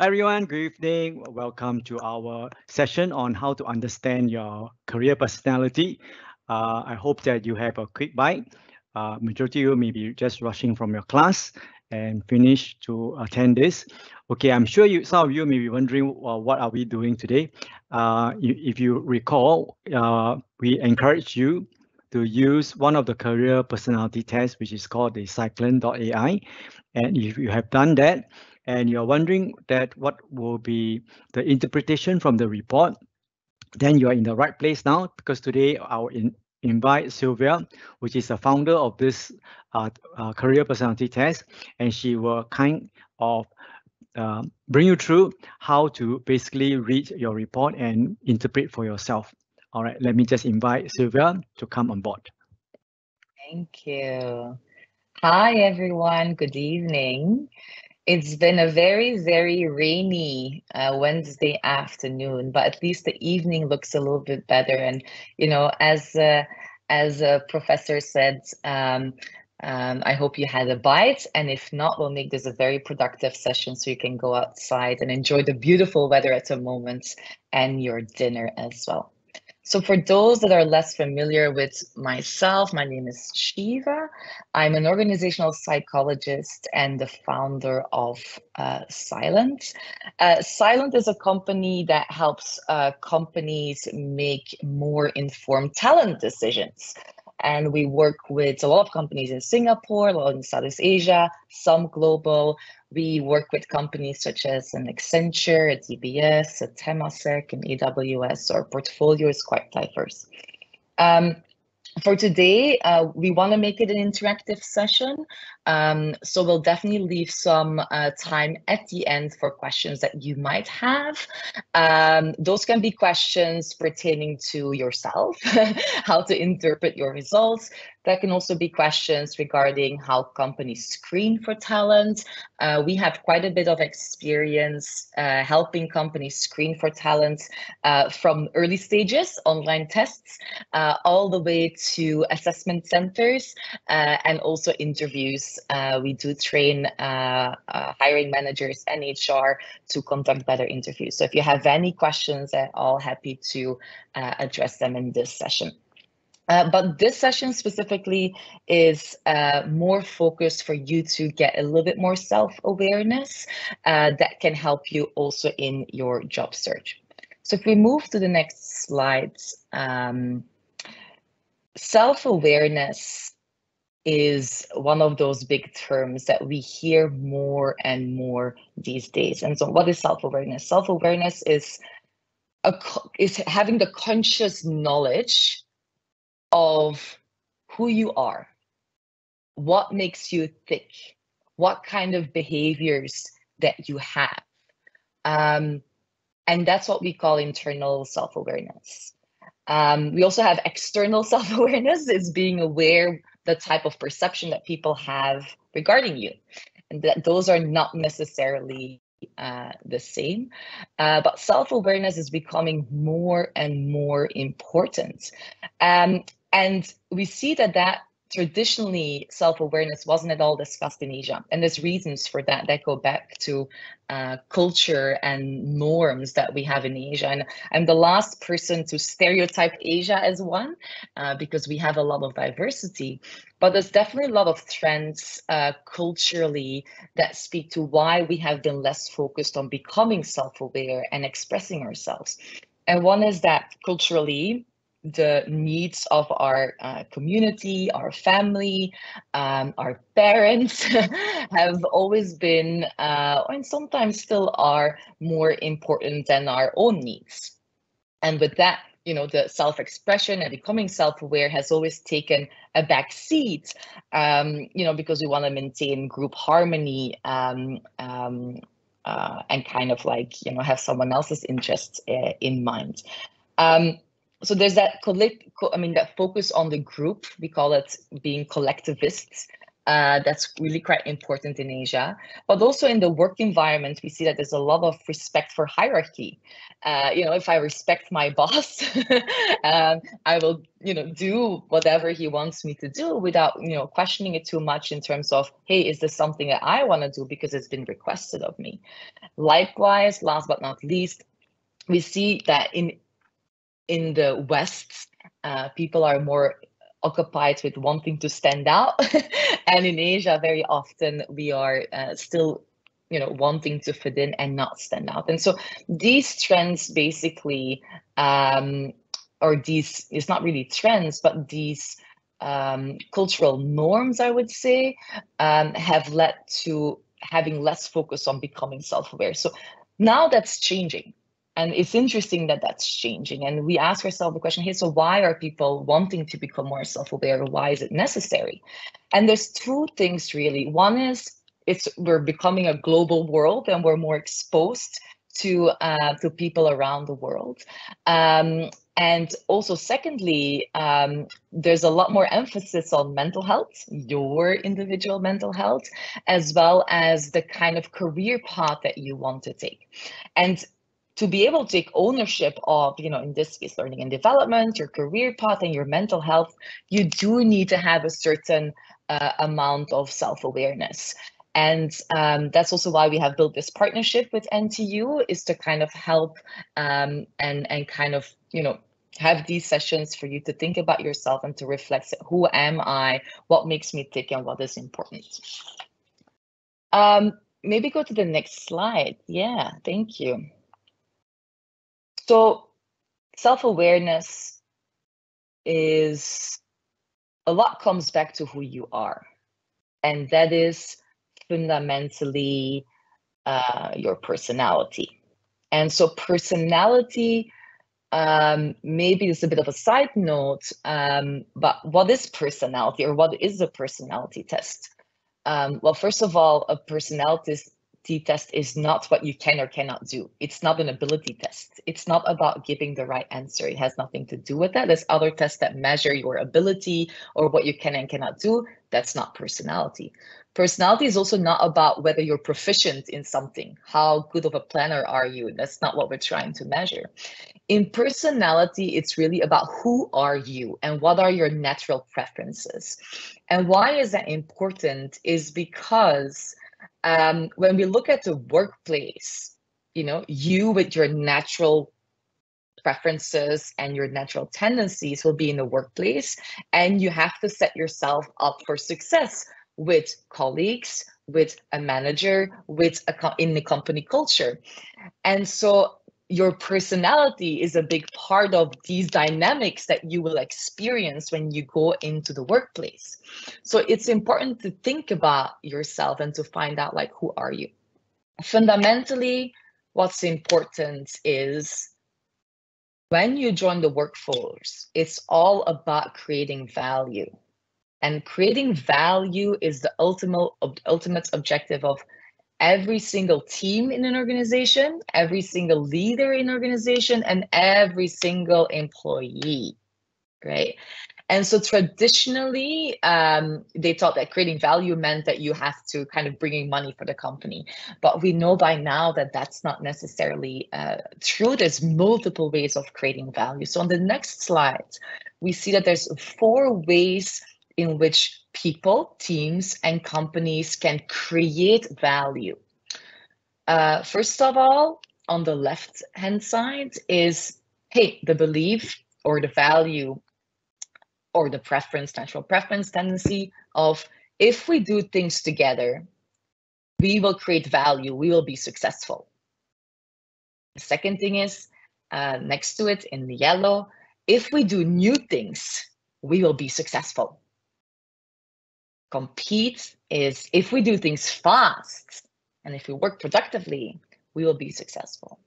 Hi everyone, good evening. Welcome to our session on how to understand your career personality. I hope that you have a quick bite. Majority of you may be just rushing from your class and finish to attend this. Okay, I'm sure some of you may be wondering what are we doing today. If you recall, we encourage you to use one of the career personality tests, which is called the Psylent.ai. And if you have done that, and you're wondering that what will be the interpretation from the report, then you are in the right place now because today I'll invite Sylvia, which is the founder of this career personality test, and she will kind of bring you through how to basically read your report and interpret for yourself. All right, let me just invite Sylvia to come on board. Thank you. Hi, everyone. Good evening. It's been a very rainy Wednesday afternoon, but at least the evening looks a little bit better. And as a professor said, I hope you had a bite, and if not, we'll make this a very productive session so you can go outside and enjoy the beautiful weather at the moment and your dinner as well. So for those that are less familiar with myself, my name is Shiva. I'm an organizational psychologist and the founder of Psylent. Psylent is a company that helps companies make more informed talent decisions. And we work with a lot of companies in Singapore, a lot in Southeast Asia, some global. We work with companies such as an Accenture, a DBS, a Temasek, an AWS. Our portfolio is quite diverse. For today, we want to make it an interactive session. So we'll definitely leave some time at the end for questions that you might have. Those can be questions pertaining to yourself, how to interpret your results. That can also be questions regarding how companies screen for talent. We have quite a bit of experience helping companies screen for talent from early stages, online tests, all the way to assessment centers and also interviews. We do train hiring managers and HR to conduct better interviews. So if you have any questions at all, happy to address them in this session. But this session specifically is more focused for you to get a little bit more self-awareness that can help you also in your job search. So if we move to the next slides, self-awareness is one of those big terms that we hear more and more these days. And so what is self-awareness? Self-awareness is having the conscious knowledge of who you are, what makes you tick, what kind of behaviors that you have. And that's what we call internal self-awareness. We also have external self-awareness, is being aware the type of perception that people have regarding you. And that those are not necessarily the same, but self-awareness is becoming more and more important. And we see that traditionally self-awareness wasn't at all discussed in Asia. And there's reasons for that go back to culture and norms that we have in Asia. And I'm the last person to stereotype Asia as one because we have a lot of diversity. But there's definitely a lot of trends culturally that speak to why we have been less focused on becoming self-aware and expressing ourselves. And one is that culturally, the needs of our community, our family, our parents have always been, and sometimes still are, more important than our own needs. And with that, the self-expression and becoming self-aware has always taken a back seat, because we want to maintain group harmony and kind of like, have someone else's interests in mind. So there's that that focus on the group. We call it being collectivists. That's really quite important in Asia. But also in the work environment, we see that there's a lot of respect for hierarchy. If I respect my boss, I will, do whatever he wants me to do without, questioning it too much in terms of, hey, is this something that I want to do because it's been requested of me? Likewise, last but not least, we see that in the West, people are more occupied with wanting to stand out. And in Asia, very often we are still, wanting to fit in and not stand out. And so these trends basically, it's not really trends, but these cultural norms, I would say, have led to having less focus on becoming self-aware. So now that's changing. And it's interesting that that's changing. And we ask ourselves the question, hey, so why are people wanting to become more self-aware? Why is it necessary? And there's two things, really. One is we're becoming a global world and we're more exposed to people around the world. And also, secondly, there's a lot more emphasis on mental health, your individual mental health, as well as the kind of career path that you want to take. And to be able to take ownership of, in this case, learning and development, your career path and your mental health, you do need to have a certain amount of self-awareness. And that's also why we have built this partnership with NTU, is to kind of help and kind of, have these sessions for you to think about yourself and to reflect, who am I, what makes me tick, and what is important. Maybe go to the next slide. Yeah, thank you. So self-awareness is, a lot comes back to who you are. And that is fundamentally your personality. And so personality, maybe it's a bit of a side note, but what is personality, or what is a personality test? Well, first of all, a personality test is not what you can or cannot do. It's not an ability test. It's not about giving the right answer. It has nothing to do with that. There's other tests that measure your ability or what you can and cannot do. That's not personality. Personality is also not about whether you're proficient in something. How good of a planner are you? That's not what we're trying to measure. In personality, it's really about who are you and what are your natural preferences. And why is that important is because when we look at the workplace, you with your natural preferences and your natural tendencies will be in the workplace, and you have to set yourself up for success with colleagues, with a manager, in the company culture. And so your personality is a big part of these dynamics that you will experience when you go into the workplace. So it's important to think about yourself and to find out, who are you? Fundamentally, what's important is when you join the workforce, it's all about creating value. And creating value is the ultimate objective of every single team in an organization, every single leader in an organization, and every single employee, right? And so traditionally, they thought that creating value meant that you have to kind of bring in money for the company. But we know by now that that's not necessarily true. There's multiple ways of creating value. So on the next slide, we see that there's 4 ways in which people, teams, and companies can create value. First of all, on the left-hand side is, hey, the belief or the value or the preference, natural preference tendency of, if we do things together, we will create value, we will be successful. The second thing is, next to it in the yellow, if we do new things, we will be successful. Compete is, if we do things fast and if we work productively, we will be successful.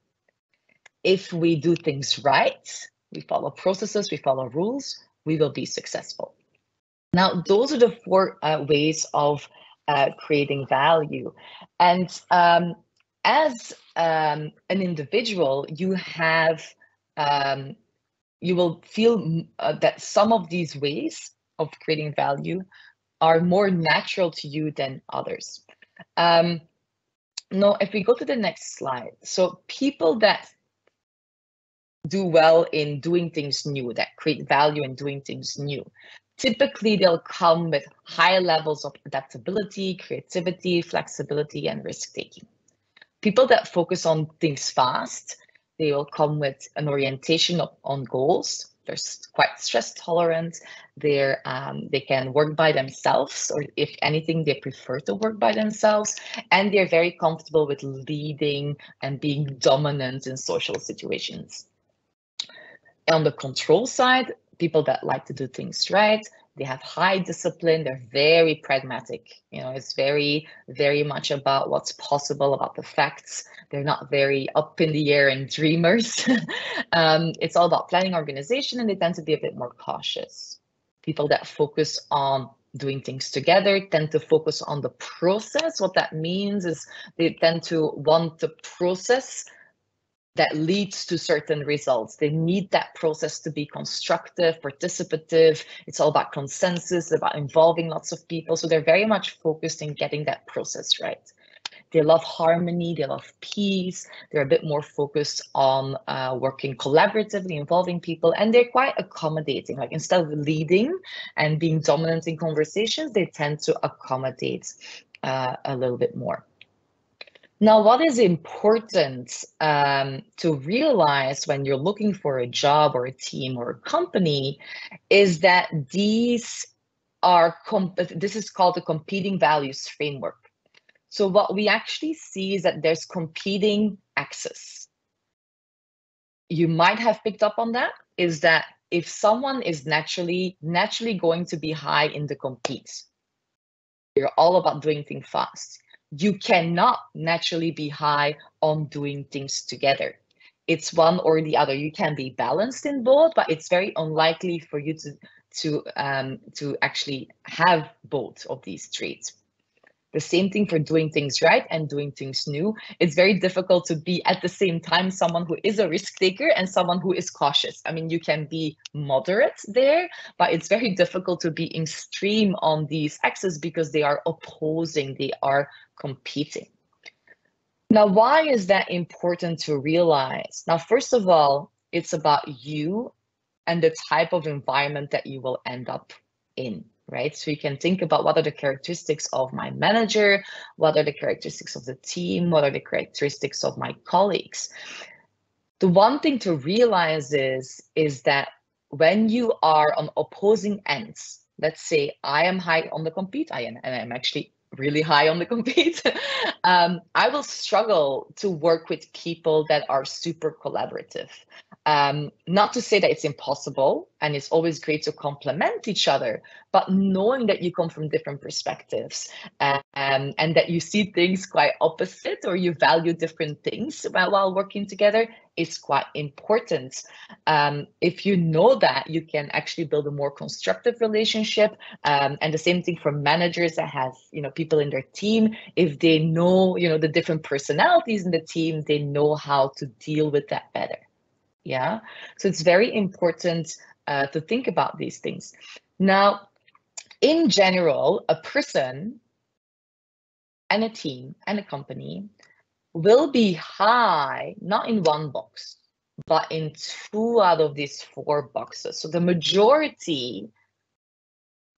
If we do things right, we follow processes, we follow rules, we will be successful. Now, those are the 4 ways of creating value. And as an individual, you will feel that some of these ways of creating value are more natural to you than others. Now, if we go to the next slide, so people that do well in doing things new, that create value in doing things new, typically they'll come with high levels of adaptability, creativity, flexibility, and risk-taking. People that focus on things fast, they will come with an orientation on goals. They're quite stress tolerant. They can work by themselves, or if anything, they prefer to work by themselves. And they're very comfortable with leading and being dominant in social situations. On the control side, people that like to do things right, they have high discipline, they're very pragmatic. It's very, very much about what's possible, about the facts. They're not very up in the air and dreamers. It's all about planning, organization, and they tend to be a bit more cautious. People that focus on doing things together tend to focus on the process. What that means is they tend to want the process that leads to certain results. They need that process to be constructive, participative. It's all about consensus, about involving lots of people. So they're very much focused in getting that process right. They love harmony, they love peace. They're a bit more focused on working collaboratively, involving people, and they're quite accommodating. Like instead of leading and being dominant in conversations, they tend to accommodate a little bit more. Now, what is important to realize when you're looking for a job or a team or a company is that this is called the competing values framework. So what we actually see is that there's competing axes. You might have picked up on that, is that if someone is naturally going to be high in the compete, you're all about doing things fast. You cannot naturally be high on doing things together. It's one or the other. You can be balanced in both, but it's very unlikely for you to actually have both of these traits. The same thing for doing things right and doing things new. It's very difficult to be at the same time someone who is a risk taker and someone who is cautious. I mean, you can be moderate there, but it's very difficult to be extreme on these axes because they are opposing, they are competing. Now, why is that important to realize? Now, first of all, it's about you and the type of environment that you will end up in. Right? So you can think about what are the characteristics of my manager, what are the characteristics of the team, what are the characteristics of my colleagues. The one thing to realize is that when you are on opposing ends, let's say I am high on the compete, and I'm actually really high on the compete, I will struggle to work with people that are super collaborative. Not to say that it's impossible, and it's always great to complement each other, but knowing that you come from different perspectives and that you see things quite opposite or you value different things while working together is quite important. If you know that, you can actually build a more constructive relationship. And the same thing for managers that have people in their team. If they know the different personalities in the team, they know how to deal with that better. Yeah, so it's very important to think about these things. Now, in general, a person and a team and a company will be high, not in one box, but in 2 out of these 4 boxes. So the majority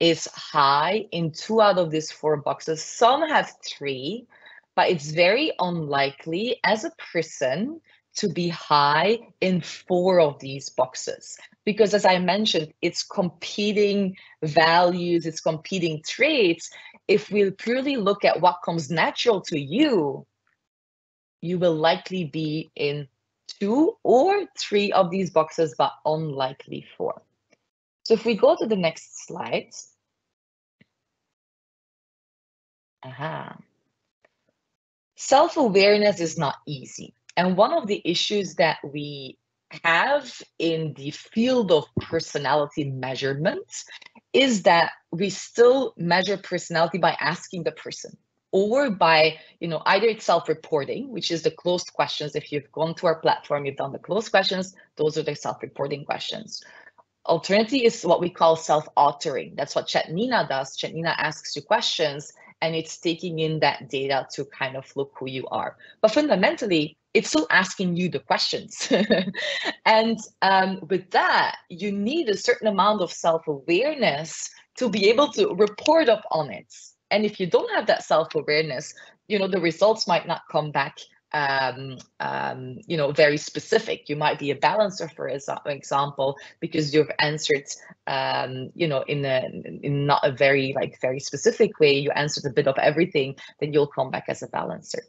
is high in 2 out of these 4 boxes. Some have 3, but it's very unlikely as a person to be high in 4 of these boxes. Because as I mentioned, it's competing values, it's competing traits. If we purely look at what comes natural to you, you will likely be in 2 or 3 of these boxes, but unlikely 4. So if we go to the next slide. Self-awareness is not easy. And one of the issues that we have in the field of personality measurement is that we still measure personality by asking the person, or by, either it's self-reporting, which is the closed questions. If you've gone to our platform, you've done the closed questions, those are the self-reporting questions. Alternatively is what we call self-authoring. That's what Chatnina does. Chatnina asks you questions and it's taking in that data to kind of look who you are. But fundamentally, it's still asking you the questions. And with that, you need a certain amount of self-awareness to be able to report up on it. And if you don't have that self-awareness, the results might not come back very specific. You might be a balancer, for example, because you've answered, in not a very specific way. You answered a bit of everything, then you'll come back as a balancer.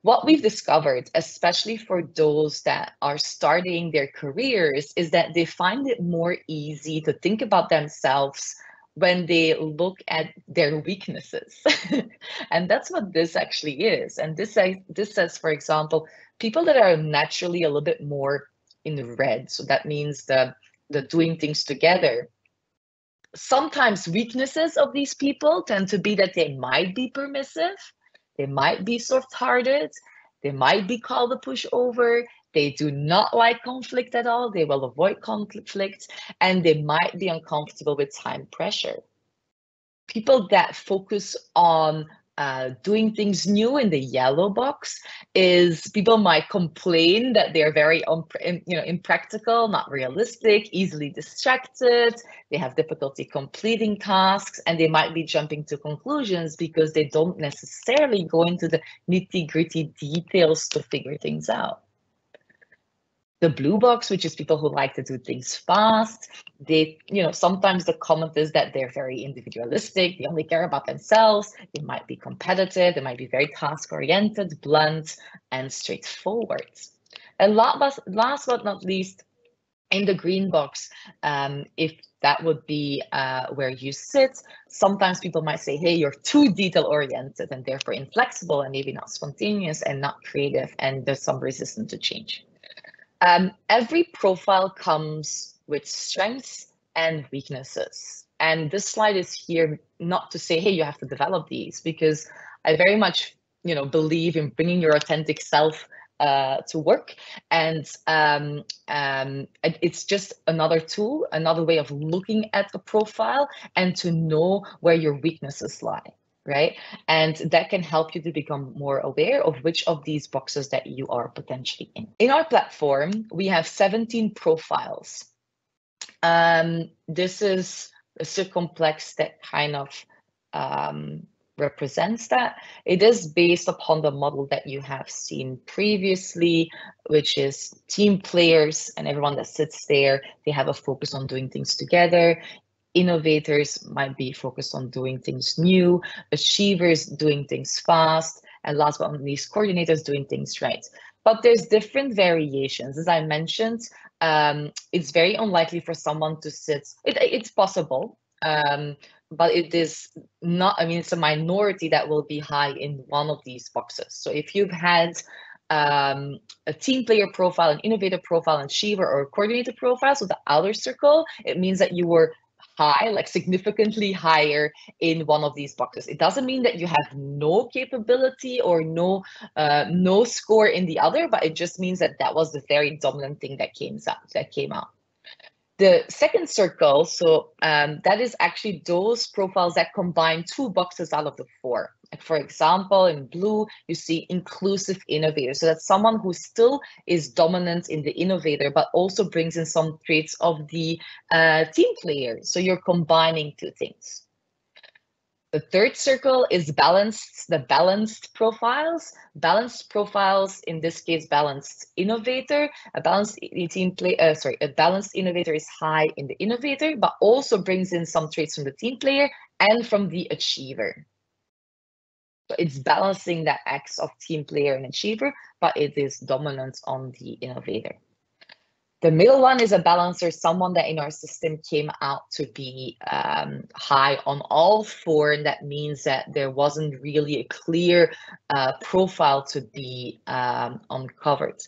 What we've discovered, especially for those that are starting their careers, is that they find it more easy to think about themselves when they look at their weaknesses. And that's what this actually is. And this says, for example, people that are naturally a little bit more in the red, so that means the doing things together. Sometimes weaknesses of these people tend to be that they might be permissive, they might be soft-hearted, they might be called a pushover, they do not like conflict at all, they will avoid conflict, and they might be uncomfortable with time pressure. People that focus on doing things new in the yellow box is people might complain that they're very impractical, not realistic, easily distracted, they have difficulty completing tasks, and they might be jumping to conclusions because they don't necessarily go into the nitty-gritty details to figure things out. The blue box, which is people who like to do things fast, they, sometimes the comment is that they're very individualistic, they only care about themselves, they might be competitive, they might be very task-oriented, blunt, and straightforward. And last but not least, in the green box, if that would be where you sit, sometimes people might say, hey, you're too detail-oriented and therefore inflexible and maybe not spontaneous and not creative, and there's some resistance to change. Every profile comes with strengths and weaknesses. And this slide is here not to say, hey, you have to develop these, because I very much, believe in bringing your authentic self to work. And it's just another tool, another way of looking at a profile and to know where your weaknesses lie. Right? And that can help you to become more aware of which of these boxes that you are potentially in. In our platform, we have 17 profiles. This is a circumflex that kind of represents that. It is based upon the model that you have seen previously, which is team players, and everyone that sits there, they have a focus on doing things together. Innovators might be focused on doing things new, achievers doing things fast, and last but not least, coordinators doing things right. But there's different variations. As I mentioned, it's very unlikely for someone to sit, it's possible, but it is not, it's a minority that will be high in one of these boxes. So if you've had a team player profile, an innovator profile, an achiever, or a coordinator profile, so the outer circle, it means that you were high, like significantly higher in one of these boxes. It doesn't mean that you have no capability or no score in the other, but it just means that that was the very dominant thing that came out. The second circle, so that is actually those profiles that combine 2 boxes out of the 4. Like for example, in blue, you see inclusive innovator. So that's someone who still is dominant in the innovator, but also brings in some traits of the team player. So you're combining 2 things. The third circle is the balanced profiles. Balanced profiles, in this case, balanced innovator. A balanced innovator is high in the innovator, but also brings in some traits from the team player and from the achiever. So it's balancing that X of team player and achiever, but it is dominant on the innovator. The middle one is a balancer, someone that in our system came out to be high on all 4, and that means that there wasn't really a clear profile to be uncovered.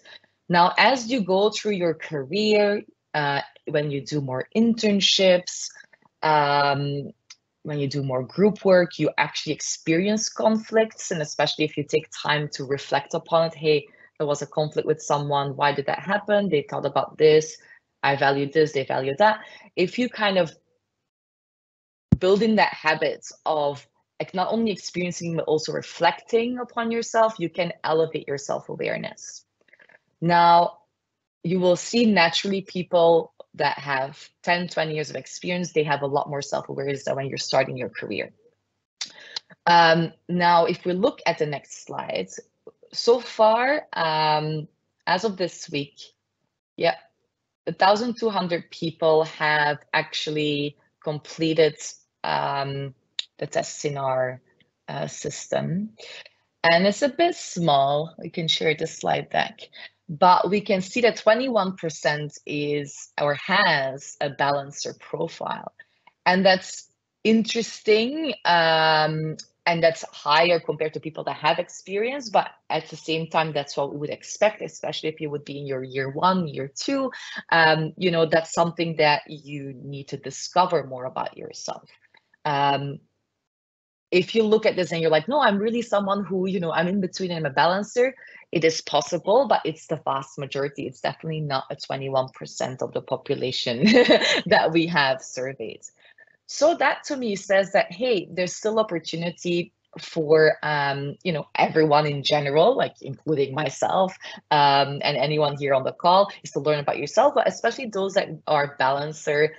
Now, as you go through your career, when you do more internships, when you do more group work, you actually experience conflicts, and especially if you take time to reflect upon it, hey, there was a conflict with someone, why did that happen? They thought about this. I value this, they value that. If you kind of build in that habit of like not only experiencing, but also reflecting upon yourself, you can elevate your self-awareness. Now, you will see naturally people that have 10, 20 years of experience, they have a lot more self-awareness than when you're starting your career. Now, if we look at the next slide, so far, as of this week, 1,200 people have actually completed the tests in our system. And it's a bit small. We can share the slide deck. But we can see that 21% is or has a balancer profile. And that's interesting. And that's higher compared to people that have experience, but at the same time, that's what we would expect, especially if you would be in your year 1, year 2. You know, that's something that you need to discover more about yourself. If you look at this and you're like, no, I'm really someone who, you know, I'm in between and I'm a balancer, it is possible, but it's the vast majority. It's definitely not a 21% of the population that we have surveyed. So that to me says that, hey, there's still opportunity for, you know, everyone in general, like including myself and anyone here on the call, is to learn about yourself, but especially those that are balancer,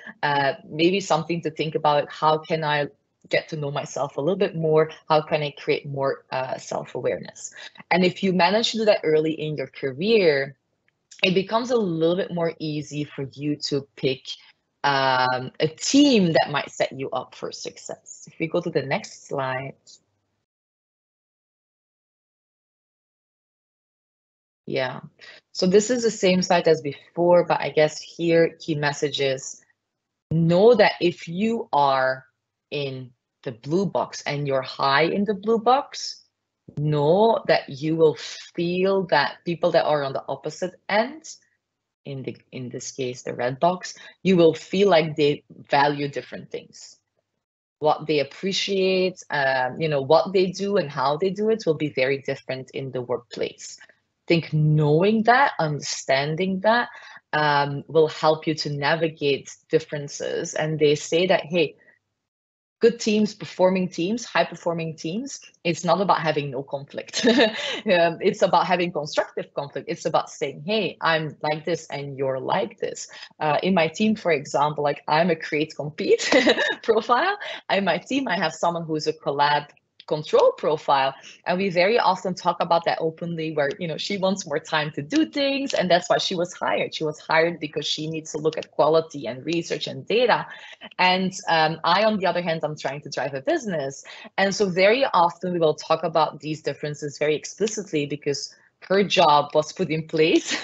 maybe something to think about. How can I get to know myself a little bit more? How can I create more self-awareness? And if you manage to do that early in your career, it becomes a little bit more easy for you to pick a team that might set you up for success. If we go to the next slide. Yeah, so this is the same slide as before, but I guess here key messages: know that if you are in the blue box and you're high in the blue box, know that you will feel that people that are on the opposite end, in this case, the red box, you will feel like they value different things. What they appreciate, you know, what they do and how they do it will be very different in the workplace. I think knowing that, understanding that, will help you to navigate differences. And they say that, hey, good teams, performing teams, high-performing teams, it's not about having no conflict. It's about having constructive conflict. It's about saying, hey, I'm like this and you're like this. In my team, for example, like I'm a create compete profile. In my team, I have someone who's a collab control profile, and we very often talk about that openly, where, you know, she wants more time to do things, and that's why she was hired. She was hired because she needs to look at quality and research and data. And I, on the other hand, I'm trying to drive a business, and so very often we will talk about these differences very explicitly, because her job was put in place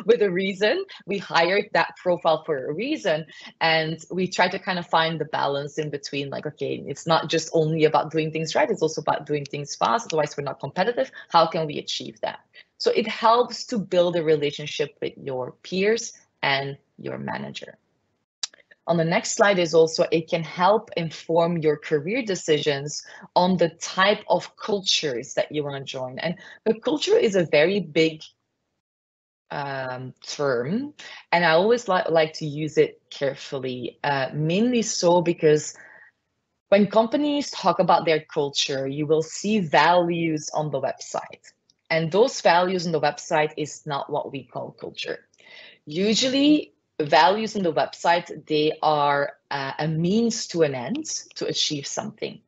with a reason. We hired that profile for a reason. And we try to kind of find the balance in between, like, okay, it's not just only about doing things right, it's also about doing things fast. Otherwise, we're not competitive. How can we achieve that? So it helps to build a relationship with your peers and your manager. On the next slide is also, it can help inform your career decisions on the type of cultures that you want to join. And the culture is a very big term, and I always like to use it carefully, mainly so because when companies talk about their culture, you will see values on the website. And those values on the website is not what we call culture. Usually, values on the website, they are a means to an end to achieve something.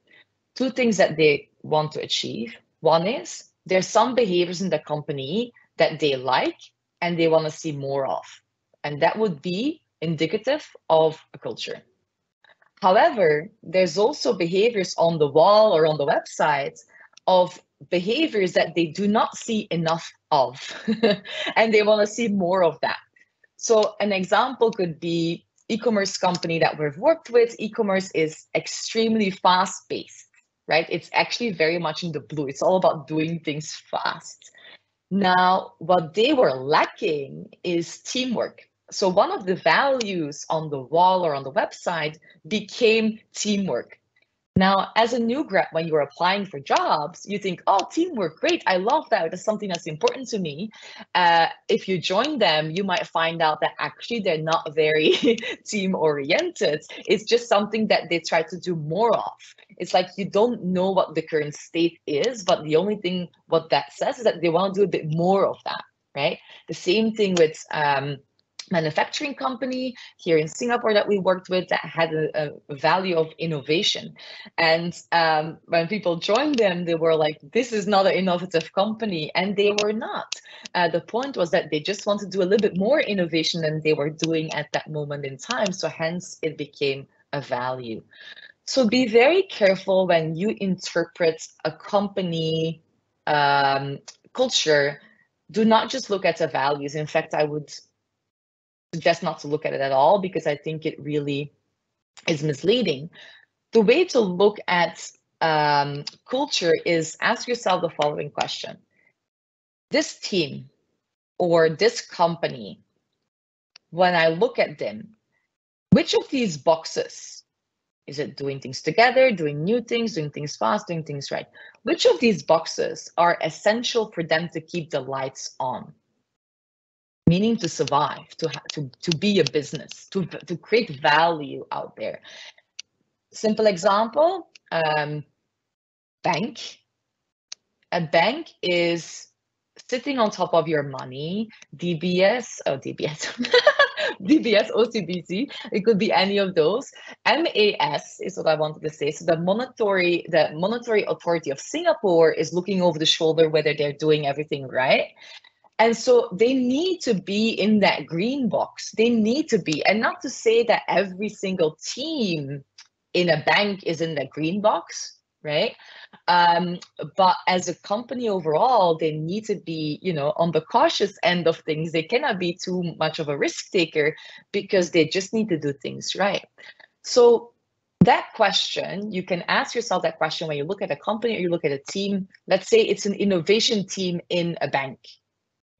Two things that they want to achieve. One is there's some behaviors in the company that they like and they want to see more of. And that would be indicative of a culture. However, there's also behaviors on the wall or on the website of behaviors that they do not see enough of, and they want to see more of that. So an example could be e-commerce company that we've worked with. E-commerce is extremely fast-paced, right? It's actually very much in the blue. It's all about doing things fast. Now, what they were lacking is teamwork. So one of the values on the wall or on the website became teamwork. Now, as a new grad, when you're applying for jobs, you think, oh, teamwork, great. I love that. That's something that's important to me. If you join them, you might find out that actually they're not very team oriented. It's just something that they try to do more of. It's like you don't know what the current state is, but the only thing what that says is that they want to do a bit more of that, right? The same thing with manufacturing company here in Singapore that we worked with that had a value of innovation. And when people joined them, they were like, this is not an innovative company. And they were not. The point was that they just wanted to do a little bit more innovation than they were doing at that moment in time. So hence it became a value. So be very careful when you interpret a company culture. Do not just look at the values. In fact, I would suggest not to look at it at all, because I think it really is misleading. The way to look at culture is ask yourself the following question. This team or this company, when I look at them, which of these boxes, is it doing things together, doing new things, doing things fast, doing things right? Which of these boxes are essential for them to keep the lights on? Meaning to survive, to be a business, to create value out there. Simple example, bank. A bank is sitting on top of your money, DBS, DBS, OCBC, it could be any of those. MAS is what I wanted to say. So the monetary authority of Singapore is looking over the shoulder whether they're doing everything right. And so they need to be in that green box. They need to be, and not to say that every single team in a bank is in the green box, right? But as a company overall, they need to be, on the cautious end of things. They cannot be too much of a risk taker because they just need to do things right. So that question, you can ask yourself that question when you look at a company or you look at a team. Let's say it's an innovation team in a bank.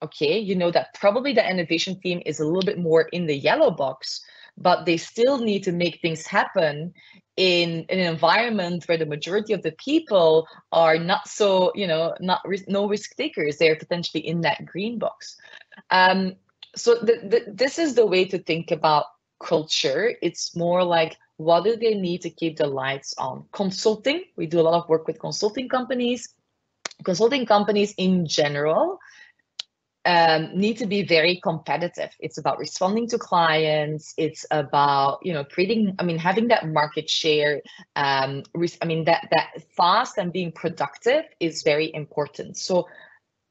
Okay, you know that probably the innovation team is a little bit more in the yellow box, but they still need to make things happen in an environment where the majority of the people are not so, no risk takers. They're potentially in that green box. So this is the way to think about culture. It's more like, what do they need to keep the lights on? Consulting, we do a lot of work with consulting companies. Consulting companies in general need to be very competitive. It's about responding to clients. It's about, having that market share. That fast and being productive is very important. So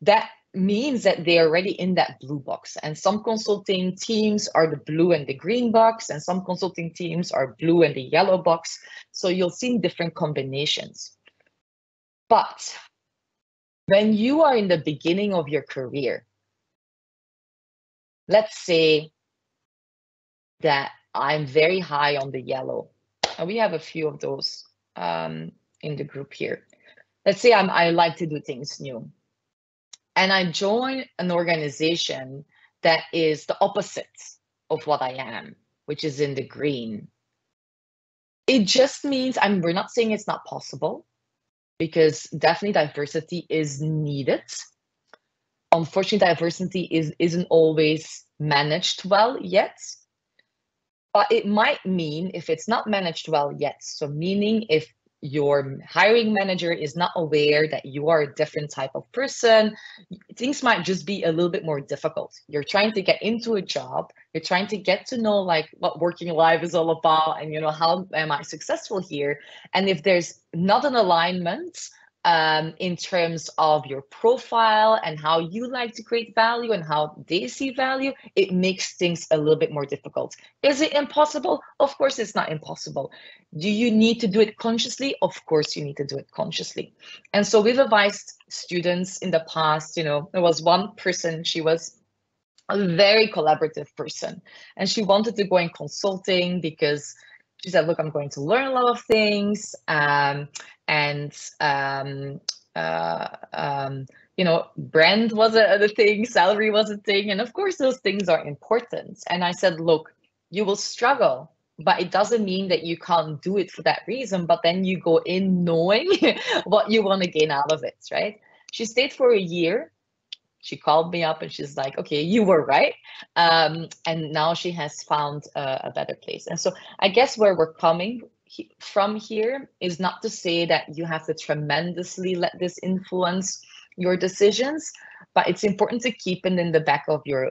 that means that they are already in that blue box. And some consulting teams are the blue and the green box, and some consulting teams are blue and the yellow box. So you'll see different combinations. But when you are in the beginning of your career, let's say that I'm very high on the yellow, and we have a few of those in the group here. Let's say I like to do things new, and I join an organization that is the opposite of what I am, which is in the green. It just means, we're not saying it's not possible, because definitely diversity is needed. Unfortunately, diversity isn't always managed well yet. But it might mean, if it's not managed well yet, so meaning if your hiring manager is not aware that you are a different type of person, things might just be a little bit more difficult. You're trying to get into a job, you're trying to get to know what working life is all about, and how am I successful here? And if there's not an alignment in terms of your profile and how you like to create value and how they see value, it makes things a little bit more difficult. Is it impossible? Of course, it's not impossible. Do you need to do it consciously? Of course, you need to do it consciously. And so we've advised students in the past, there was one person, she was a very collaborative person, and she wanted to go in consulting because she said, look, I'm going to learn a lot of things. Brand was a thing, salary was a thing. And of course, those things are important. And I said, look, you will struggle but it doesn't mean that you can't do it for that reason, but then you go in knowing what you want to gain out of it, right? She stayed for a year. She called me up and she's like, okay, you were right. And now she has found a better place. And so I guess where we're coming from here is not to say that you have to tremendously let this influence your decisions, but it's important to keep it in the back of your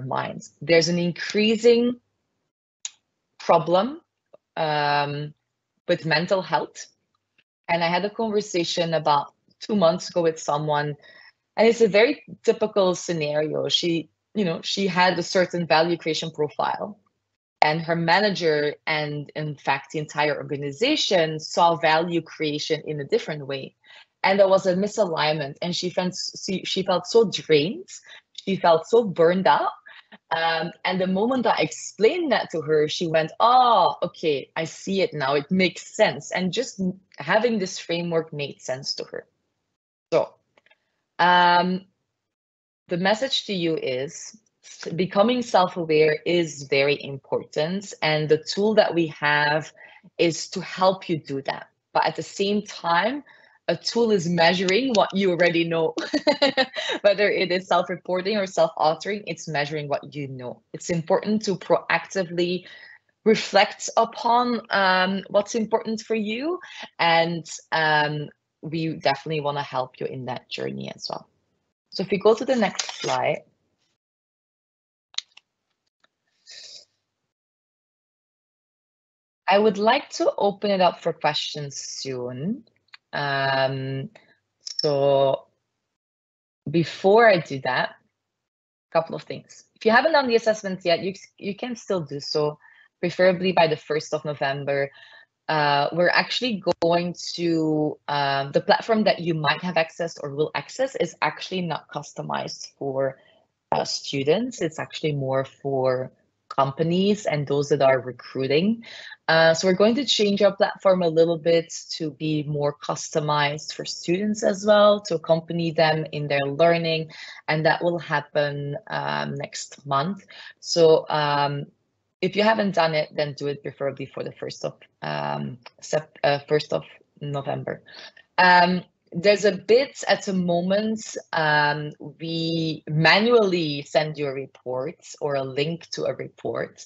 mind. There's an increasing problem with mental health. And I had a conversation about 2 months ago with someone, and it's a very typical scenario. She had a certain value creation profile, and her manager and in fact the entire organization saw value creation in a different way. And there was a misalignment, and she felt so drained. She felt so burned out. And the moment I explained that to her, she went, oh, okay, I see it now. It makes sense. And just having this framework made sense to her. So the message to you is becoming self-aware is very important. And the tool that we have is to help you do that. But at the same time, a tool is measuring what you already know. Whether it is self-reporting or self-authoring, it's measuring what you know. It's important to proactively reflect upon what's important for you. And we definitely want to help you in that journey as well. So if we go to the next slide. I would like to open it up for questions soon. So before I do that, a couple of things. If you haven't done the assessment yet, you can still do so, preferably by the 1st of November. We're actually going to, the platform that you might have accessed or will access is actually not customized for students. It's actually more for companies and those that are recruiting. So we're going to change our platform a little bit to be more customized for students as well, to accompany them in their learning. And that will happen next month. So if you haven't done it, then do it preferably for the 1st of November. There's a bit at the moment, we manually send you a report or a link to a report.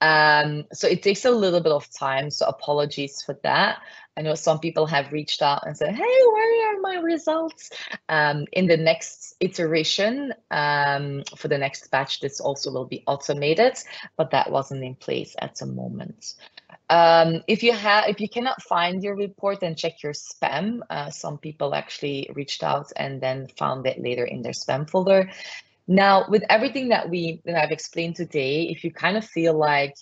So it takes a little bit of time, so apologies for that. I know some people have reached out and said, hey, where are my results? In the next iteration, for the next batch, this also will be automated, but that wasn't in place at the moment. If you cannot find your report, then check your spam. Some people actually reached out and then found it later in their spam folder. Now, with everything that I've explained today, if you kind of feel like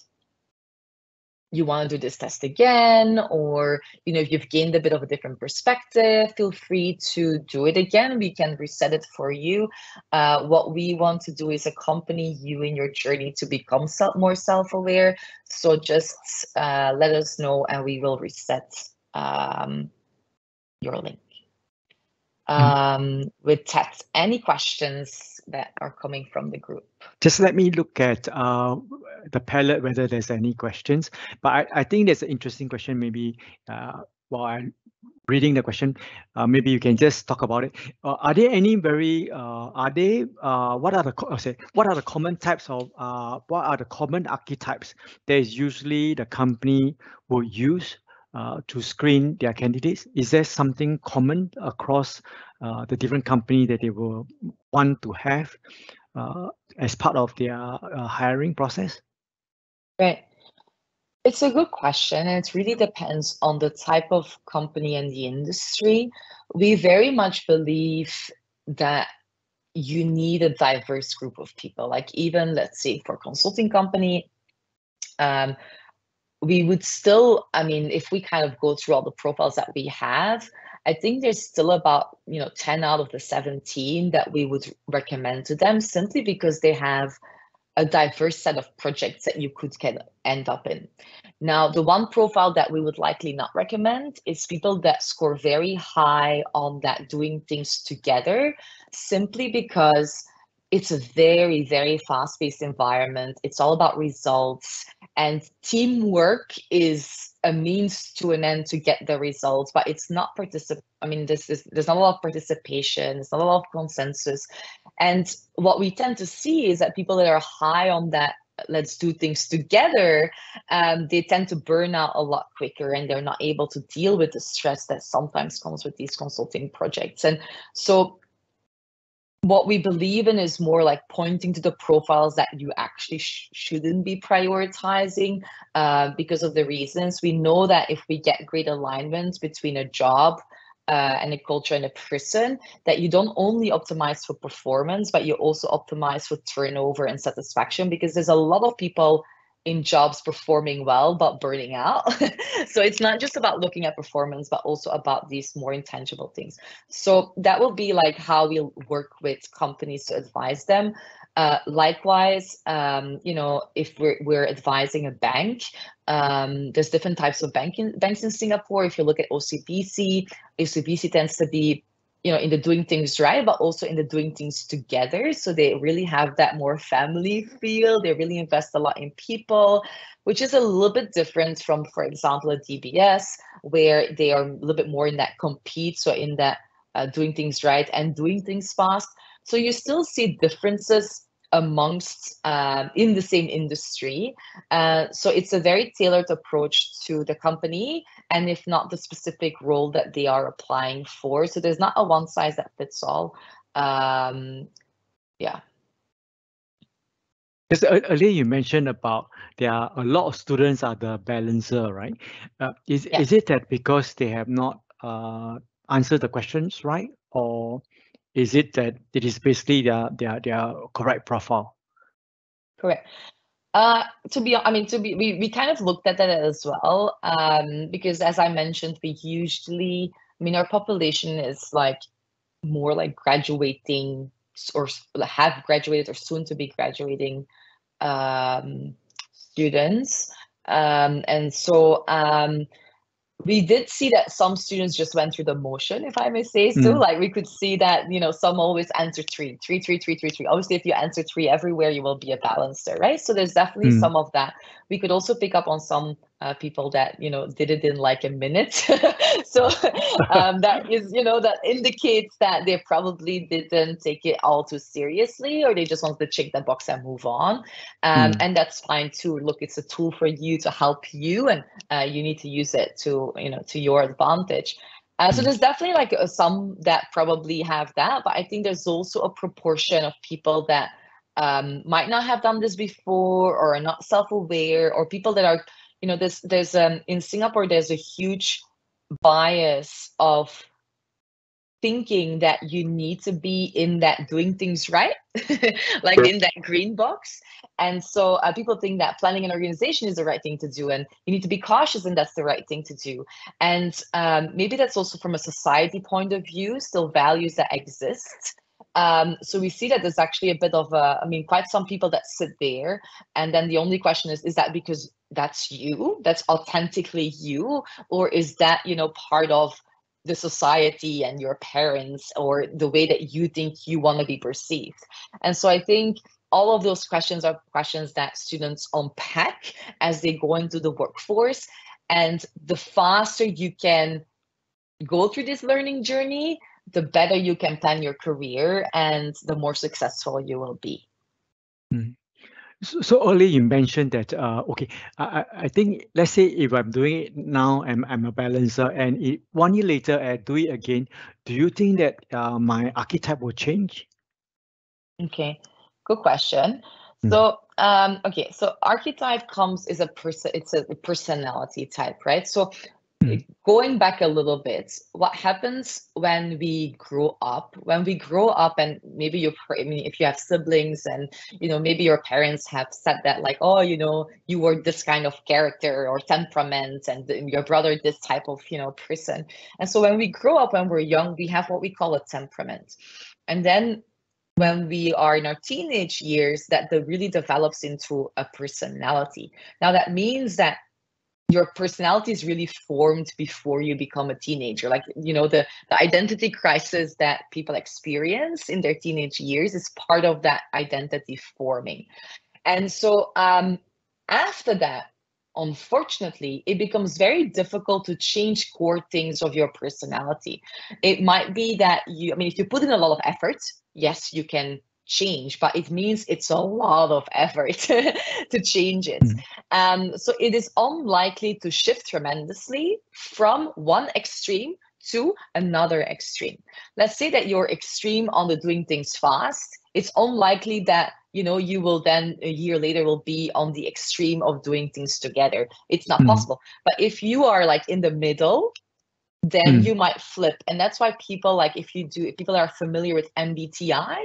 you want to do this test again, or if you've gained a bit of a different perspective, feel free to do it again. We can reset it for you. What we want to do is accompany you in your journey to become more self-aware. So just let us know and we will reset your link. With that, any questions that are coming from the group? Just let me look at the palette, whether there's any questions. But I think there's an interesting question. Maybe while I'm reading the question, maybe you can just talk about it. Are there any what are the common types of what are the common archetypes that is usually the company will use to screen their candidates? Is there something common across the different company that they will want to have as part of their hiring process? Right. It's a good question, and it really depends on the type of company and the industry. We very much believe that you need a diverse group of people. Like even, let's say, for a consulting company, we would still, if we kind of go through all the profiles that we have, I think there's still about 10 out of the 17 that we would recommend to them, simply because they have a diverse set of projects that you could end up in. Now, the one profile that we would likely not recommend is people that score very high on that doing things together, simply because it's a very, very fast-paced environment. It's all about results. and teamwork is a means to an end to get the results, but it's not there's not a lot of participation, there's not a lot of consensus. And what we tend to see is that people that are high on that let's do things together, they tend to burn out a lot quicker, and they're not able to deal with the stress that sometimes comes with these consulting projects. And so what we believe in is more like pointing to the profiles that you actually shouldn't be prioritizing because of the reasons. We know that if we get great alignment between a job and a culture and a person, that you don't only optimize for performance, but you also optimize for turnover and satisfaction, because there's a lot of people in jobs performing well but burning out. So it's not just about looking at performance, but also about these more intangible things. So that will be like how we'll work with companies to advise them. Likewise, if we're advising a bank, there's different types of banks in Singapore. If you look at OCBC tends to be in the doing things right, but also in the doing things together. So they really have that more family feel. They really invest a lot in people, which is a little bit different from, for example, a DBS, where they are a little bit more in that compete, so in that doing things right and doing things fast. So you still see differences amongst in the same industry. So it's a very tailored approach to the company, and if not the specific role that they are applying for. So there's not a one size that fits all. Yeah. Because earlier you mentioned about there are a lot of students are the balancer, right? Is it that because they have not answered the questions right, or is it that it is basically their correct profile? Correct. We kind of looked at that as well, because as I mentioned, our population is like more like graduating or have graduated or soon to be graduating students. And so we did see that some students just went through the motion, if I may say so. Like we could see that, some always answer three. Obviously, if you answer 3 everywhere, you will be a balancer, right? So there's definitely some of that. We could also pick up on some people that, did it in like a minute. So that is, that indicates that they probably didn't take it all too seriously, or they just wanted to check that box and move on. And that's fine too. Look, it's a tool for you to help you, and you need to use it to your advantage. So there's definitely like some that probably have that, but I think there's also a proportion of people that might not have done this before, or are not self-aware, or people that are, there's in Singapore, there's a huge bias of thinking that you need to be in that doing things right, like in that green box. And so people think that planning an organization is the right thing to do, and you need to be cautious, and that's the right thing to do. And maybe that's also from a society point of view, still values that exist. So we see that there's actually a bit of quite some people that sit there, and then the only question is that because that's you, that's authentically you, or is that, part of the society and your parents, or the way that you think you want to be perceived? And so I think all of those questions are questions that students unpack as they go into the workforce. And the faster you can go through this learning journey, the better you can plan your career, and the more successful you will be. So earlier you mentioned that, I think, let's say if I'm doing it now, I'm a balancer, and 1 year later I do it again, do you think that my archetype will change? Okay, good question. So, so archetype is it's a personality type, right? So going back a little bit, what happens when we grow up? When we grow up, and maybe if you have siblings, and maybe your parents have said that, like, oh, you were this kind of character or temperament, and your brother this type of person. And so when we grow up, when we're young, we have what we call a temperament, and then when we are in our teenage years, that really develops into a personality. Now that means that your personality is really formed before you become a teenager. Like, the identity crisis that people experience in their teenage years is part of that identity forming. And so After that, unfortunately, it becomes very difficult to change core things of your personality. It might be that if you put in a lot of effort, yes, you can change, but it means it's a lot of effort to change it. So it is unlikely to shift tremendously from one extreme to another extreme. Let's say that you're extreme on the doing things fast. It's unlikely that you will then a year later will be on the extreme of doing things together. It's not possible. But if you are like in the middle, then you might flip. And that's why people, like if people are familiar with MBTI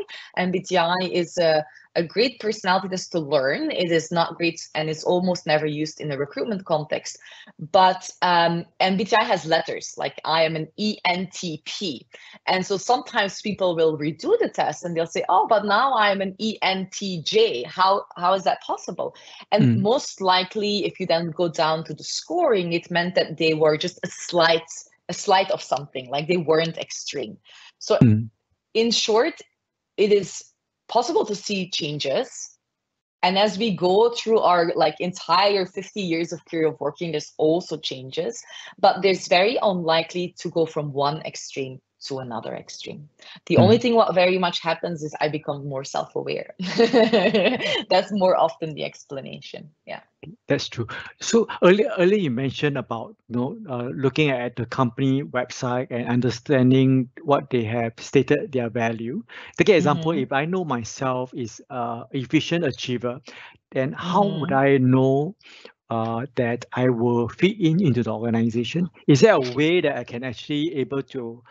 is a great personality test to learn. It is not great and it's almost never used in a recruitment context. But MBTI has letters, like I am an ENTP. And so sometimes people will redo the test and they'll say, oh, but now I'm an ENTJ. How is that possible? And most likely, if you then go down to the scoring, it meant that they were just a slight of something, like they weren't extreme. So in short, it is possible to see changes. And as we go through our entire 50 years of career of working, there's also changes, but there's very unlikely to go from one extreme to another extreme. The only thing what very much happens is I become more self-aware. That's more often the explanation. Yeah. That's true. So earlier you mentioned about looking at the company website and understanding what they have stated their value. Take an example, if I know myself is efficient achiever, then how would I know that I will fit into the organization? Is there a way that I can actually able to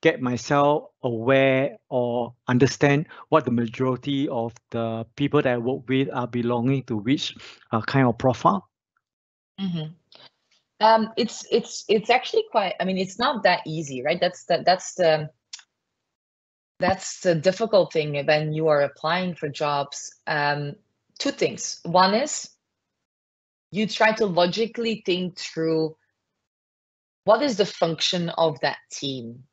get myself aware or understand what the majority of the people that I work with are belonging to which kind of profile? It's actually quite, it's not that easy, right? That's the difficult thing when you are applying for jobs. Two things. One is you try to logically think through what is the function of that team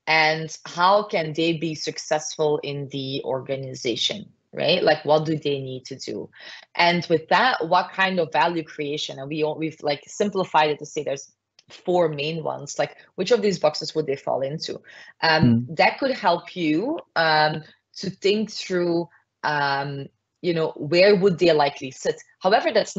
and how can they be successful in the organization, right? Like what do they need to do? And with that, what kind of value creation? And we've like simplified it to say there's 4 main ones, like which of these boxes would they fall into? That could help you to think through where would they likely sit. However, that's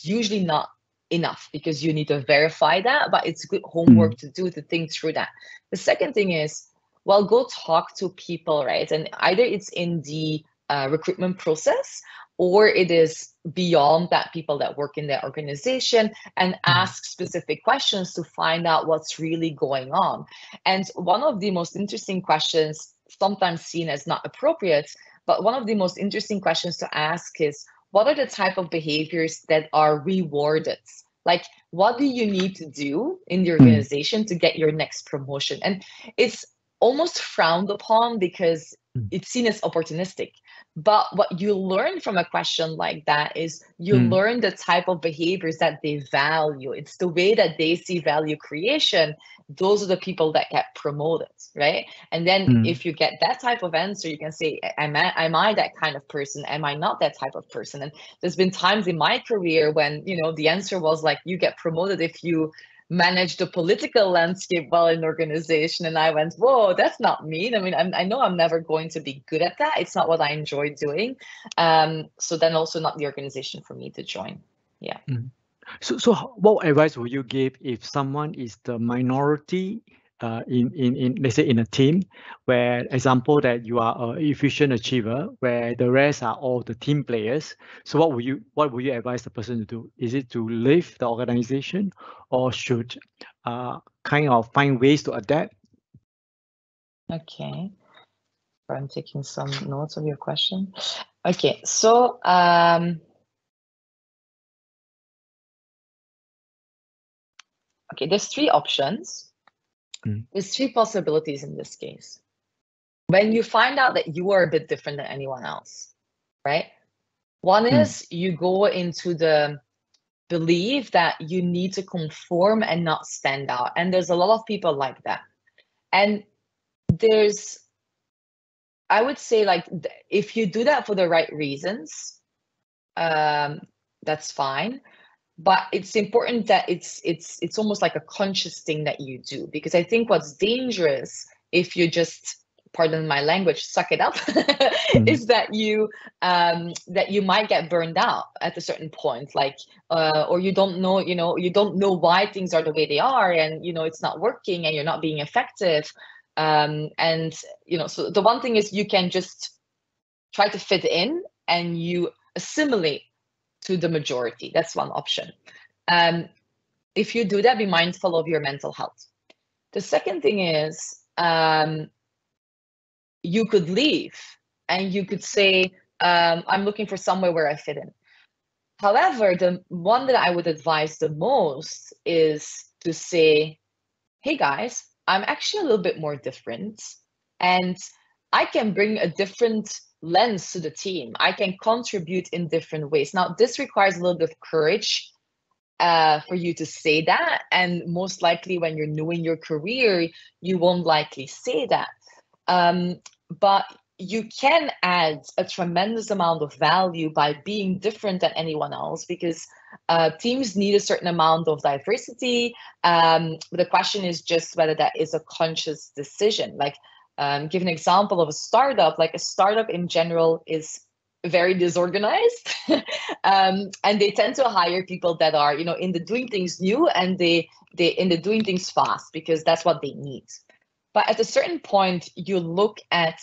usually not enough because you need to verify that, but it's good homework to do to think through that. The second thing is, well, go talk to people, right? And either it's in the recruitment process or it is beyond that, people that work in the organization, and ask specific questions to find out what's really going on. And one of the most interesting questions, sometimes seen as not appropriate, but one of the most interesting questions to ask is, what are the type of behaviors that are rewarded? Like, what do you need to do in the organization to get your next promotion? And it's almost frowned upon because it's seen as opportunistic. But what you learn from a question like that is you learn the type of behaviors that they value. It's the way that they see value creation. Those are the people that get promoted, right? And then if you get that type of answer, you can say, am I that kind of person? Am I not that type of person? And there's been times in my career when, the answer was like, you get promoted if you manage the political landscape well in an organization. And I went, whoa, that's not me. I know I'm never going to be good at that. It's not what I enjoy doing. So then also not the organization for me to join. Yeah. So what advice would you give if someone is the minority in let's say in a team, where example that you are an efficient achiever, where the rest are all the team players? So what would you advise the person to do? Is it to leave the organization, or should kind of find ways to adapt? Okay. I'm taking some notes of your question. Okay, so okay, there's 3 options. There's 3 possibilities in this case. When you find out that you are a bit different than anyone else, right? One is you go into the belief that you need to conform and not stand out. And there's a lot of people like that. And I would say, like, if you do that for the right reasons, that's fine. But it's important that it's almost like a conscious thing that you do, because I think what's dangerous if you just, pardon my language, suck it up, is that you might get burned out at a certain point, like or you don't know, you don't know why things are the way they are, and it's not working and you're not being effective. And so the one thing is you can just try to fit in and you assimilate to the majority. That's one option. If you do that, be mindful of your mental health. The second thing is you could leave and you could say, I'm looking for somewhere where I fit in. However, the one that I would advise the most is to say, hey guys, I'm actually a little bit more different, and I can bring a different lens to the team. I can contribute in different ways. Now, this requires a little bit of courage for you to say that. And most likely when you're new in your career, you won't likely say that. But you can add a tremendous amount of value by being different than anyone else, because teams need a certain amount of diversity. The question is just whether that is a conscious decision. Like, give an example of a startup. Like, a startup in general is very disorganized, and they tend to hire people that are, into doing things new, and they into doing things fast, because that's what they need. But at a certain point, you look at,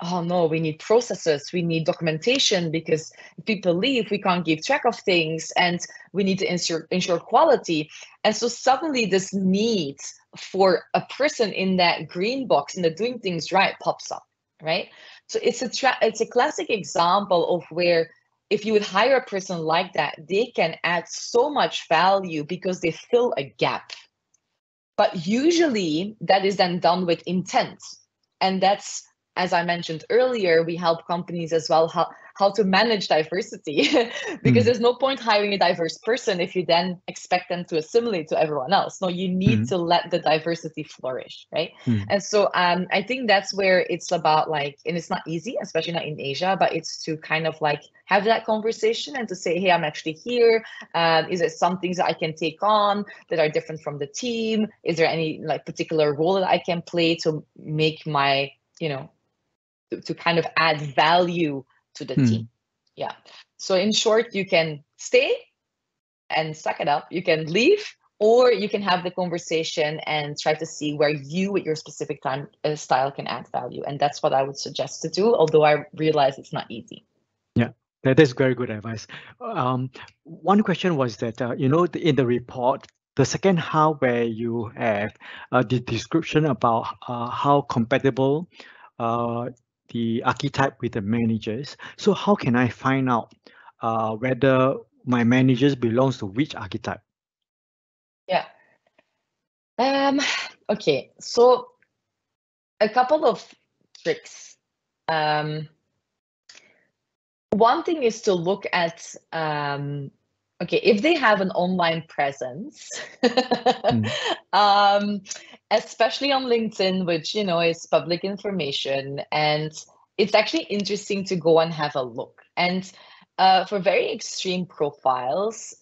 oh no, we need processes, we need documentation, because if people leave, we can't keep track of things, and we need to ensure quality. And so suddenly this need for a person in that green box, in the doing things right, pops up, right? So it's a classic example of where if you would hire a person like that, they can add so much value because they fill a gap. But usually that is then done with intent. And that's, as I mentioned earlier, we help companies as well how to manage diversity, because there's no point hiring a diverse person if you then expect them to assimilate to everyone else. No, you need to let the diversity flourish, right? And so I think that's where it's about, like, and it's not easy, especially not in Asia, but it's to kind of like have that conversation and to say, hey, I'm actually here. Is there some things that I can take on that are different from the team? Is there any like particular role that I can play to make my, to kind of add value to the team? Yeah. So in short, you can stay and suck it up. You can leave, or you can have the conversation and try to see where you, with your specific style, can add value. And that's what I would suggest to do, although I realize it's not easy. Yeah, that is very good advice. One question was that, in the report, the second half where you have the description about how compatible the archetype with the managers. So how can I find out whether my managers belongs to which archetype? Yeah. Okay, so a couple of tricks. One thing is to look at, okay, if they have an online presence, especially on LinkedIn, which, is public information, and it's actually interesting to go and have a look. And for very extreme profiles,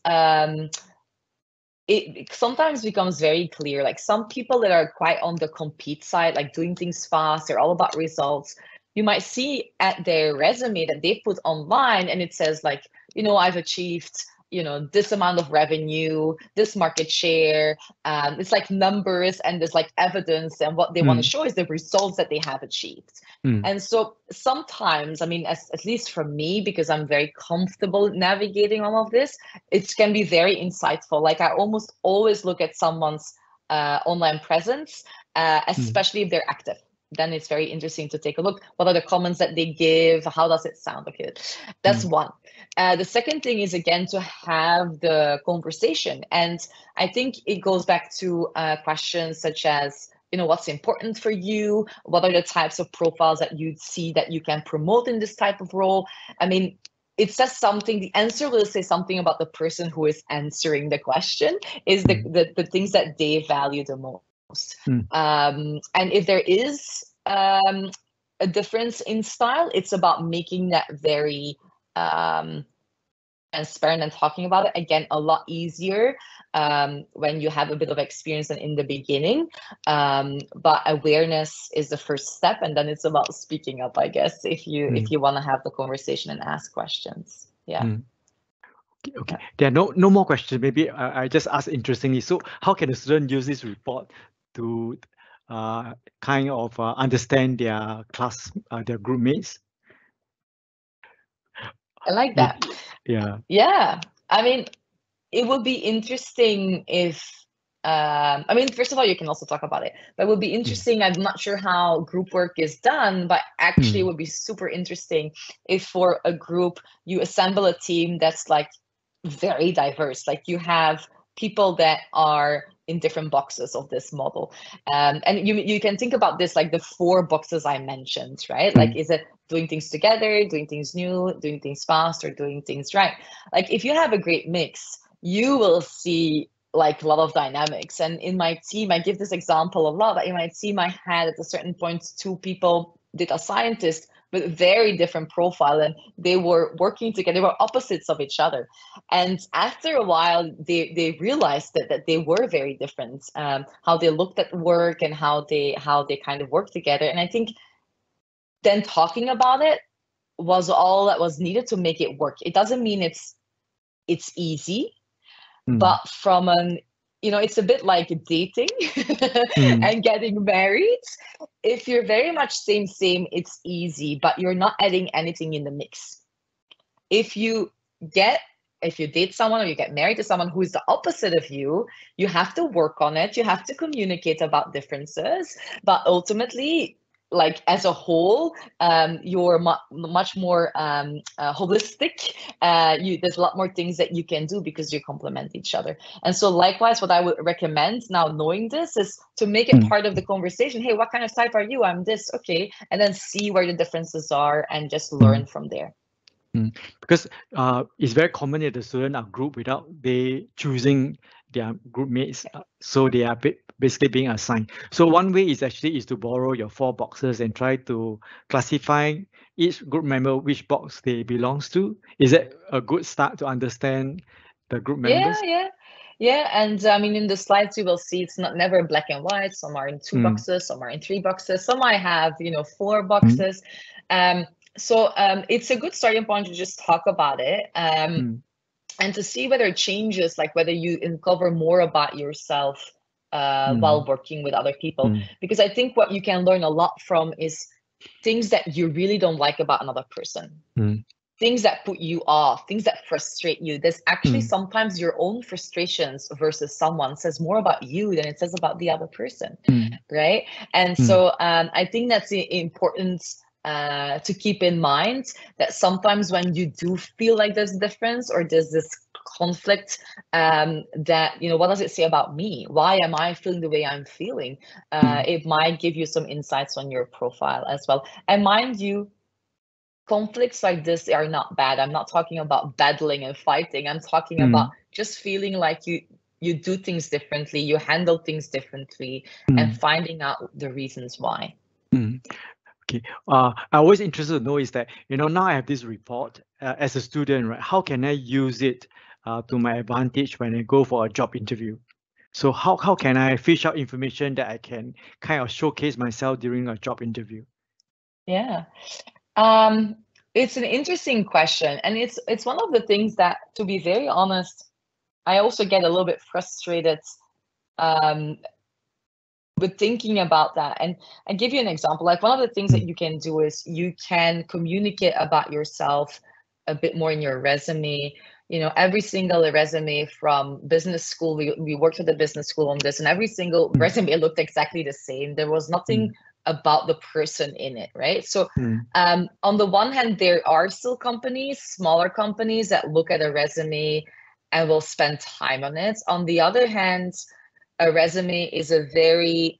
it sometimes becomes very clear, like some people that are quite on the compete side, like doing things fast, they're all about results. You might see at their resume that they put online, and it says like, I've achieved, this amount of revenue, this market share. It's like numbers, and there's like evidence, and what they want to show is the results that they have achieved. And so sometimes, I mean, at least for me, because I'm very comfortable navigating all of this, it can be very insightful. Like, I almost always look at someone's online presence, especially if they're active. Then it's very interesting to take a look. What are the comments that they give? How does it sound? Okay, that's one. The second thing is, again, to have the conversation. And I think it goes back to questions such as, what's important for you? What are the types of profiles that you see that you can promote in this type of role? I mean, it says something, the answer will say something about the person who is answering the question, is the things that they value the most. And if there is a difference in style, it's about making that very transparent and talking about it. Again, a lot easier when you have a bit of experience and in the beginning. But awareness is the first step, and then it's about speaking up, I guess, if you want to have the conversation and ask questions. Yeah. Okay. There are no more questions. Maybe I just ask interestingly. So how can a student use this report to kind of understand their class, their group mates? I like that. Yeah. Yeah. I mean, it would be interesting if, I mean, first of all, you can also talk about it, but it would be interesting. I'm not sure how group work is done, but actually it would be super interesting if for a group, you assemble a team that's like very diverse. Like you have people that are in different boxes of this model. And you can think about this like the 4 boxes I mentioned, right? Like, is it doing things together, doing things new, doing things fast, or doing things right? Like if you have a great mix, you will see like a lot of dynamics. And in my team, I give this example a lot, but in my team, I had at a certain point 2 people, data scientists, with very different profile, and they were working together. They were opposites of each other. And after a while, they realized that they were very different, how they looked at work and how they kind of worked together. And I think then talking about it was all that was needed to make it work. It doesn't mean it's easy, but from an, it's a bit like dating and getting married. If you're very much same, it's easy, but you're not adding anything in the mix. If you date someone or you get married to someone who is the opposite of you, you have to work on it. You have to communicate about differences, but ultimately, like as a whole, you're much more holistic. There's a lot more things that you can do because you complement each other. And so likewise, what I would recommend now, knowing this, is to make it part of the conversation. Hey, what kind of type are you? I'm this. Okay. And then see where the differences are and just learn from there. Because it's very common that the students are grouped without they choosing their group mates, so they are basically being assigned. So one way is to borrow your 4 boxes and try to classify each group member which box they belongs to. Is that a good start to understand the group members? Yeah. And I mean, in the slides, you will see it's never black and white. Some are in 2 boxes, some are in 3 boxes, some might have 4 boxes. So it's a good starting point to just talk about it and to see whether it changes, like whether you uncover more about yourself while working with other people. Because I think what you can learn a lot from is things that you really don't like about another person. Things that put you off, things that frustrate you. There's actually sometimes your own frustrations versus someone says more about you than it says about the other person, right? And so I think that's important to keep in mind, that sometimes when you do feel like there's a difference or there's this conflict, that, what does it say about me? Why am I feeling the way I'm feeling? It might give you some insights on your profile as well. And mind you, conflicts like this are not bad. I'm not talking about battling and fighting. I'm talking about just feeling like you do things differently, you handle things differently, and finding out the reasons why. Okay. I'm always interested to know is that, now I have this report as a student, right? How can I use it to my advantage when I go for a job interview? So how can I fish out information that I can kind of showcase myself during a job interview? Yeah. It's an interesting question. And it's one of the things that, to be very honest, I also get a little bit frustrated with thinking about that. And I give you an example. Like one of the things that you can do is you can communicate about yourself a bit more in your resume. Every single resume from business school, we worked with the business school on this, and every single resume looked exactly the same. There was nothing about the person in it, right? So on the one hand, there are still companies, smaller companies, that look at a resume and will spend time on it. On the other hand, a resume is a very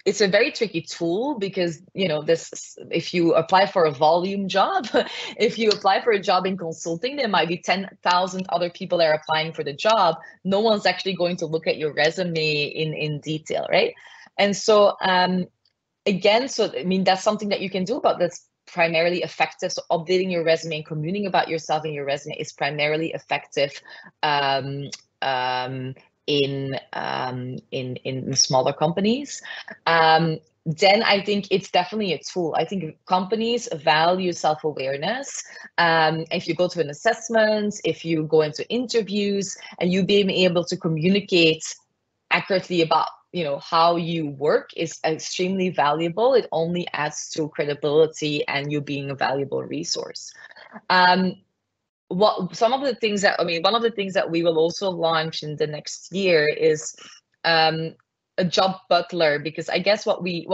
tricky tool, because if you apply for a volume job, if you apply for a job in consulting, there might be 10,000 other people that are applying for the job. No one's actually going to look at your resume in detail, right? And so again, so I mean, that's something that you can do about this. primarily effective. So updating your resume and communicating about yourself in your resume is primarily effective in smaller companies. Then I think it's definitely a tool. I think companies value self-awareness. If you go to an assessment, if you go into interviews, and you being able to communicate accurately about how you work is extremely valuable. It only adds to credibility and you being a valuable resource. One of the things that we will also launch in the next year is a job butler, because I guess what we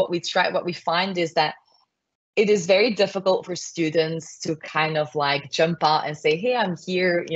find is that it is very difficult for students to kind of like jump out and say, hey, I'm here,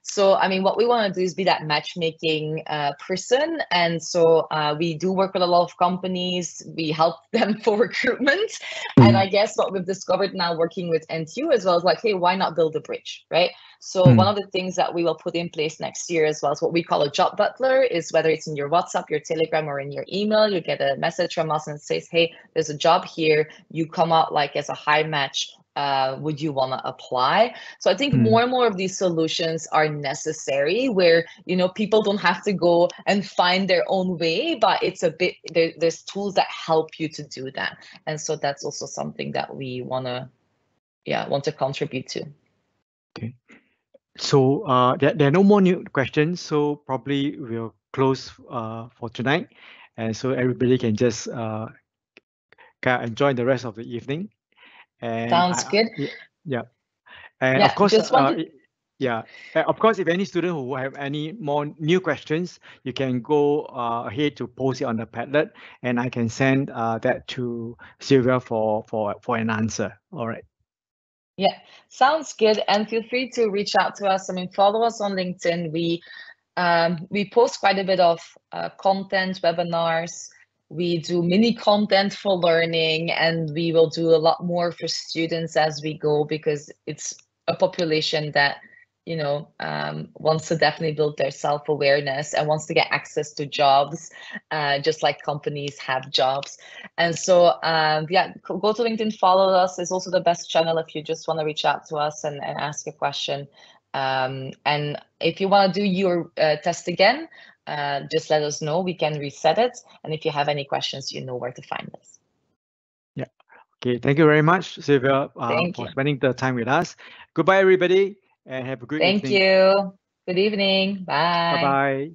So, I mean, what we want to do is be that matchmaking person. And so we do work with a lot of companies. We help them for recruitment. And I guess what we've discovered now working with NTU as well is like, hey, why not build a bridge, right? So one of the things that we will put in place next year as well is what we call a job butler, is whether it's in your WhatsApp, your Telegram, or in your email, you get a message from us and it says, hey, there's a job here. You come out like as a high match. Would you want to apply? So I think more and more of these solutions are necessary, where people don't have to go and find their own way, but it's a bit there's tools that help you to do that. And so that's also something that we want to contribute to. Okay. So there are no more new questions, so probably we'll close for tonight, and so everybody can just enjoy the rest of the evening. And sounds good. Yeah, and of course, of course, if any student who have any more new questions, you can go ahead to post it on the Padlet, and I can send that to Sylvia for an answer. All right. Yeah, sounds good. And feel free to reach out to us. I mean, follow us on LinkedIn. We post quite a bit of content, webinars. We do mini content for learning, and we will do a lot more for students as we go, because it's a population that wants to definitely build their self-awareness and wants to get access to jobs, just like companies have jobs. And so go to LinkedIn, follow us. It's also the best channel if you just want to reach out to us and ask a question. And if you want to do your test again, just let us know. We can reset it. And if you have any questions, you know where to find us. Yeah. Okay. Thank you very much, Sylvia, for spending the time with us. Goodbye, everybody, and have a good evening. Thank you. Good evening. Bye. Bye-bye.